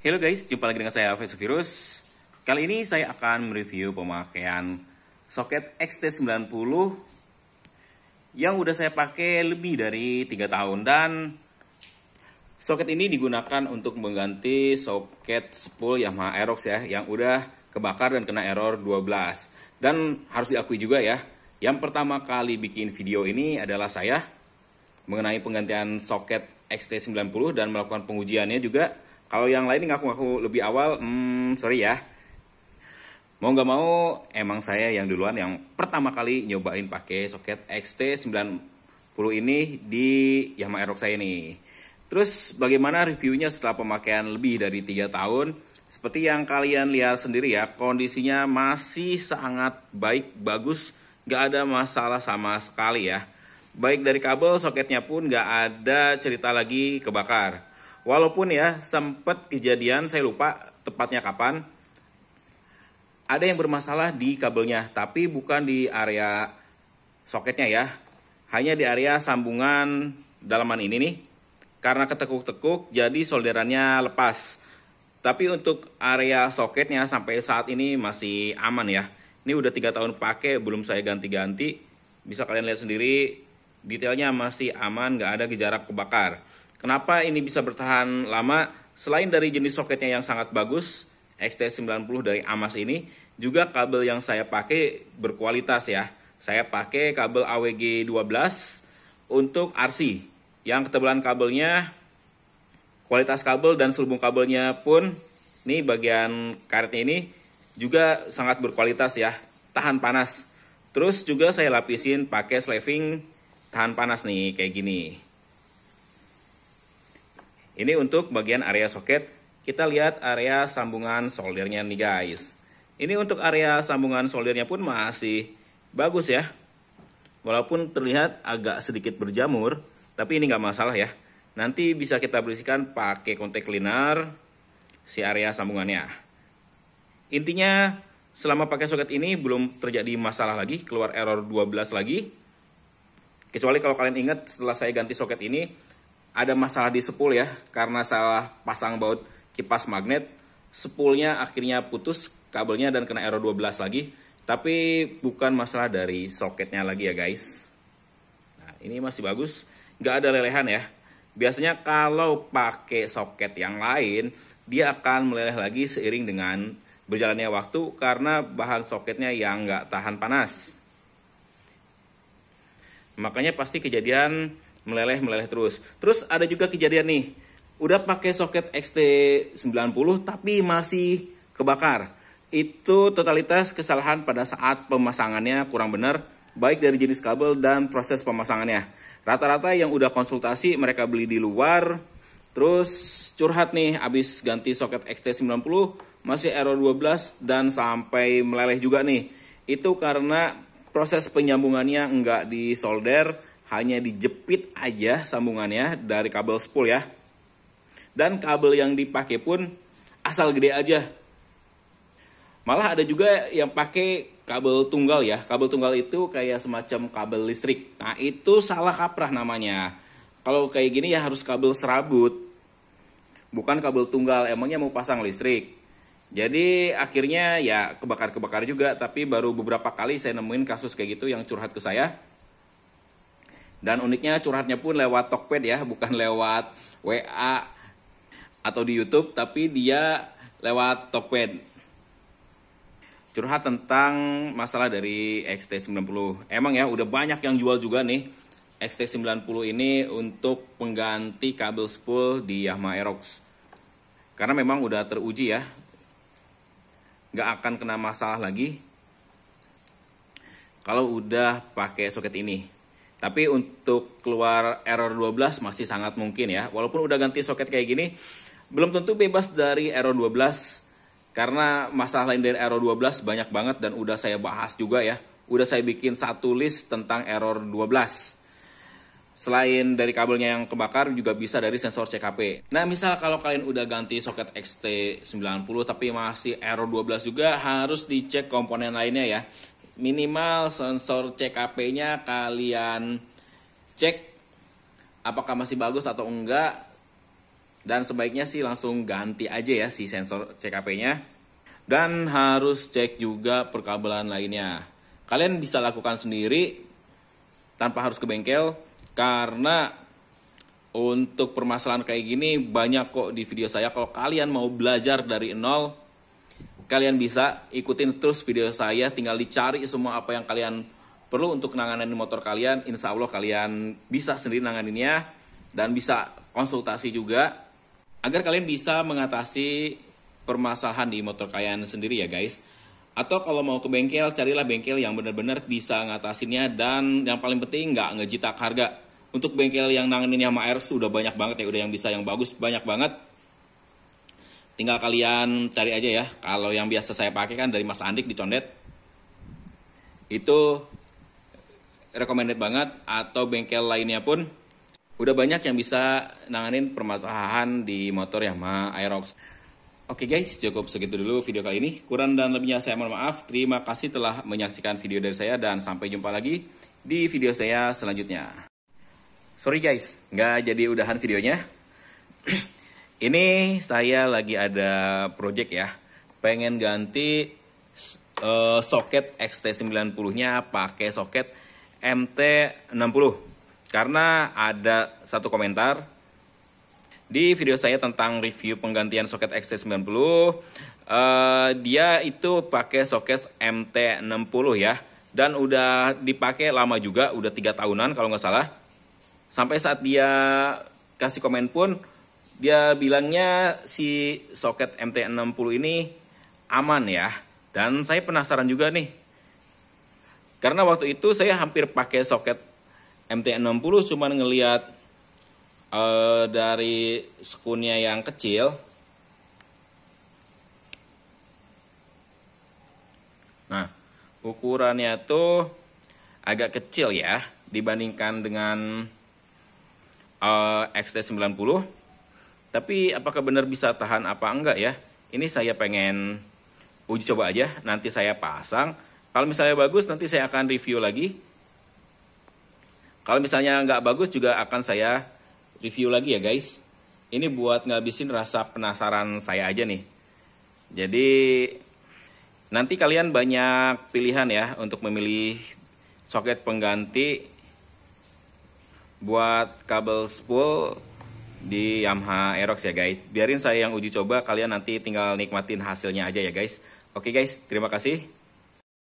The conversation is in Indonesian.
Halo guys, jumpa lagi dengan saya Virus. Kali ini saya akan mereview pemakaian soket XT90 yang udah saya pakai lebih dari 3 tahun, dan soket ini digunakan untuk mengganti soket spool Yamaha Aerox ya, yang udah kebakar dan kena error 12. Dan harus diakui juga ya, yang pertama kali bikin video ini adalah saya mengenai penggantian soket XT90 dan melakukan pengujiannya juga. Kalau yang lain ngaku-ngaku lebih awal, sorry ya. Mau nggak mau, emang saya yang duluan yang pertama kali nyobain pakai soket XT90 ini di Yamaha Aerox saya nih. Terus bagaimana reviewnya setelah pemakaian lebih dari 3 tahun? Seperti yang kalian lihat sendiri ya, kondisinya masih sangat baik, bagus, nggak ada masalah sama sekali ya. Baik dari kabel, soketnya pun nggak ada cerita lagi kebakar. Walaupun ya sempat kejadian, saya lupa tepatnya kapan, ada yang bermasalah di kabelnya, tapi bukan di area soketnya ya, hanya di area sambungan dalaman ini nih. Karena ketekuk-tekuk jadi solderannya lepas. Tapi untuk area soketnya sampai saat ini masih aman ya. Ini udah 3 tahun pakai, belum saya ganti-ganti. Bisa kalian lihat sendiri, detailnya masih aman, nggak ada gejala kebakar. Kenapa ini bisa bertahan lama? Selain dari jenis soketnya yang sangat bagus, XT90 dari Amas ini, juga kabel yang saya pakai berkualitas ya. Saya pakai kabel AWG 12 untuk RC. Yang ketebalan kabelnya, kualitas kabel dan selubung kabelnya pun, nih bagian karetnya ini juga sangat berkualitas ya, tahan panas. Terus juga saya lapisin pakai slaving tahan panas nih, kayak gini. Ini untuk bagian area soket. Kita lihat area sambungan soldernya nih guys. Ini untuk area sambungan soldernya pun masih bagus ya. Walaupun terlihat agak sedikit berjamur, tapi ini nggak masalah ya. Nanti bisa kita bersihkan pakai kontak cleaner si area sambungannya. Intinya selama pakai soket ini belum terjadi masalah lagi, keluar error 12 lagi. Kecuali kalau kalian ingat setelah saya ganti soket ini ada masalah di spool ya, karena salah pasang baut kipas magnet, spoolnya akhirnya putus kabelnya dan kena error 12 lagi. Tapi bukan masalah dari soketnya lagi ya guys. Nah, ini masih bagus, nggak ada lelehan ya. Biasanya kalau pakai soket yang lain, dia akan meleleh lagi seiring dengan berjalannya waktu karena bahan soketnya yang nggak tahan panas. Makanya pasti kejadian meleleh terus. Terus ada juga kejadian nih, udah pakai soket XT90 tapi masih kebakar. Itu totalitas kesalahan pada saat pemasangannya kurang benar, baik dari jenis kabel dan proses pemasangannya. Rata-rata yang udah konsultasi mereka beli di luar, terus curhat nih abis ganti soket XT90 masih error 12 dan sampai meleleh juga nih. Itu karena proses penyambungannya nggak disolder, hanya dijepit aja sambungannya dari kabel spool ya. Dan kabel yang dipakai pun asal gede aja. Malah ada juga yang pakai kabel tunggal ya. Kabel tunggal itu kayak semacam kabel listrik. Nah itu salah kaprah namanya. Kalau kayak gini ya harus kabel serabut, bukan kabel tunggal. Emangnya mau pasang listrik. Jadi akhirnya ya kebakar-kebakar juga. Tapi baru beberapa kali saya nemuin kasus kayak gitu yang curhat ke saya. Dan uniknya curhatnya pun lewat Tokped ya, bukan lewat WA atau di YouTube, tapi dia lewat Tokped. Curhat tentang masalah dari XT90. Emang ya udah banyak yang jual juga nih XT90 ini untuk pengganti kabel spool di Yamaha Aerox. Karena memang udah teruji ya, nggak akan kena masalah lagi kalau udah pakai soket ini. Tapi untuk keluar error 12 masih sangat mungkin ya. Walaupun udah ganti soket kayak gini, belum tentu bebas dari error 12. Karena masalah lain dari error 12 banyak banget dan udah saya bahas juga ya. Udah saya bikin satu list tentang error 12. Selain dari kabelnya yang kebakar, juga bisa dari sensor CKP. Nah, misal kalau kalian udah ganti soket XT90 tapi masih error 12 juga, harus dicek komponen lainnya ya. Minimal sensor CKP-nya kalian cek apakah masih bagus atau enggak. Dan sebaiknya sih langsung ganti aja ya si sensor CKP-nya. Dan harus cek juga perkabelan lainnya. Kalian bisa lakukan sendiri tanpa harus ke bengkel, karena untuk permasalahan kayak gini banyak kok di video saya. Kalau kalian mau belajar dari nol, kalian bisa ikutin terus video saya, tinggal dicari semua apa yang kalian perlu untuk nanganin motor kalian. Insya Allah kalian bisa sendiri nanganinnya dan bisa konsultasi juga, agar kalian bisa mengatasi permasalahan di motor kalian sendiri ya guys. Atau kalau mau ke bengkel, carilah bengkel yang benar-benar bisa ngatasinnya, dan yang paling penting nggak ngejitak harga. Untuk bengkel yang nanganin Yamaha Aerox udah banyak banget ya, udah yang bisa yang bagus banyak banget. Tinggal kalian cari aja ya. Kalau yang biasa saya pakai kan dari Mas Andik di Condet, itu recommended banget. Atau bengkel lainnya pun udah banyak yang bisa nanganin permasalahan di motor Yamaha Aerox. Oke guys, cukup segitu dulu video kali ini. Kurang dan lebihnya saya mohon maaf. Terima kasih telah menyaksikan video dari saya, dan sampai jumpa lagi di video saya selanjutnya. Sorry guys, nggak jadi udahan videonya. Ini saya lagi ada project ya. Pengen ganti soket XT90-nya pakai soket MT60. Karena ada satu komentar di video saya tentang review penggantian soket XT90, dia itu pakai soket MT60 ya, dan udah dipakai lama juga, udah 3 tahunan kalau nggak salah. Sampai saat dia kasih komen pun, dia bilangnya si soket MT60 ini aman ya. Dan saya penasaran juga nih, karena waktu itu saya hampir pakai soket MT60, cuman ngelihat dari skunnya yang kecil. Nah, ukurannya tuh agak kecil ya dibandingkan dengan XT90. Tapi apakah benar bisa tahan apa enggak ya? Ini saya pengen uji coba aja, nanti saya pasang. Kalau misalnya bagus, nanti saya akan review lagi. Kalau misalnya nggak bagus juga akan saya review lagi ya guys. Ini buat ngabisin rasa penasaran saya aja nih. Jadi nanti kalian banyak pilihan ya untuk memilih soket pengganti buat kabel spool di Yamaha Aerox ya guys. Biarin saya yang uji coba, kalian nanti tinggal nikmatin hasilnya aja ya guys. Oke guys, terima kasih.